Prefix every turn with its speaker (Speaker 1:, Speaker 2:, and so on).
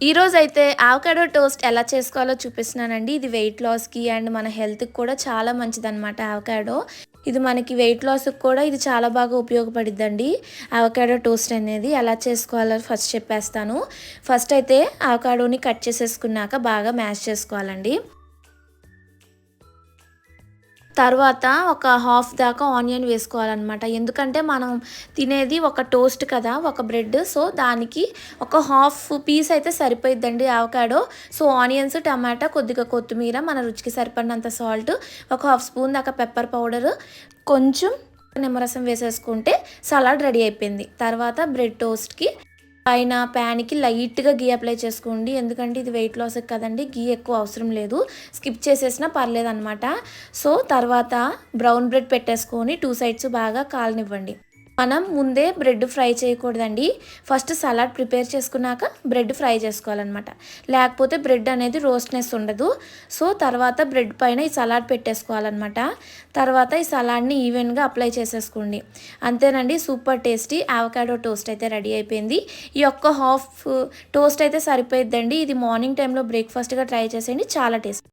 Speaker 1: ఈరోజైతే avocado toast ఎలా చేసుకోవాలో చూపిస్తున్నానండి. ఇది వెయిట్ లాస్‌కి అండ్ మన హెల్త్‌కి కూడా చాలా మంచిదనమాట అవకాడో. ఇది మనకి వెయిట్ లాస్‌కి కూడా ఇది చాలా బాగా ఉపయోగపడిద్దండి. అవకాడో టోస్ట్ అనేది ఎలా చేసుకోవాలో ఫస్ట్ చెప్పేస్తాను. ఫస్ట్ అయితే అవకాడోని కట్ చేసేసుకున్నాక బాగా మ్యాష్ చేసుకోవాలండి. తర్వాత ఒక హాఫ్ దాకా ఆనియన్ వేసుకోవాలన్నమాట. ఎందుకంటే మనం తినేది ఒక టోస్ట్ కదా! ఒక బ్రెడ్. సో, దానికి ఒక హాఫ్ పీస్ అయితే సరిపోయిద్దండి అవకాడో. సో, ఆనియన్స్, టమాటా, కొద్దిగా కొత్తిమీర, మన రుచికి సరిపడినంత సాల్ట్, ఒక హాఫ్ స్పూన్ దాకా పెప్పర్ పౌడరు, కొంచెం నిమ్మరసం వేసేసుకుంటే సలాడ్ రెడీ అయిపోయింది. తర్వాత బ్రెడ్ టోస్ట్‌కి పైన ప్యాన్‌కి లైట్‌గా ఘీ అప్లై చేసుకోండి. ఎందుకంటే ఇది వెయిట్ లాస్‌కి కదండీ! ఘీ ఎక్కువ అవసరం లేదు. స్కిప్ చేసేసినా పర్లేదనమాట. సో, తర్వాత బ్రౌన్ బ్రెడ్ పెట్టేసుకొని 2 సైడ్స్ బాగా కాలనివ్వండి. మనం ముందే బ్రెడ్ ఫ్రై చేయకూడదండి. ఫస్ట్ సలాడ్ ప్రిపేర్ చేసుకున్నాక బ్రెడ్ ఫ్రై చేసుకోవాలనమాట. లేకపోతే బ్రెడ్ అనేది రోస్ట్‌నెస్ ఉండదు. సో, తర్వాత బ్రెడ్ పైన ఈ సలాడ్ పెట్టేసుకోవాలనమాట. తర్వాత ఈ సలాడ్‌ని ఈవెన్‌గా అప్లై చేసేసుకోండి. అంతేనండి, సూపర్ టేస్టీ అవకాడో టోస్ట్ అయితే రెడీ అయిపోయింది. ఈ ఒక్క హాఫ్ టోస్ట్ అయితే సరిపోయిద్దండి. ఇది మార్నింగ్ టైంలో బ్రేక్‌ఫాస్ట్‌గా ట్రై చేసేయండి. చాలా టేస్టీ.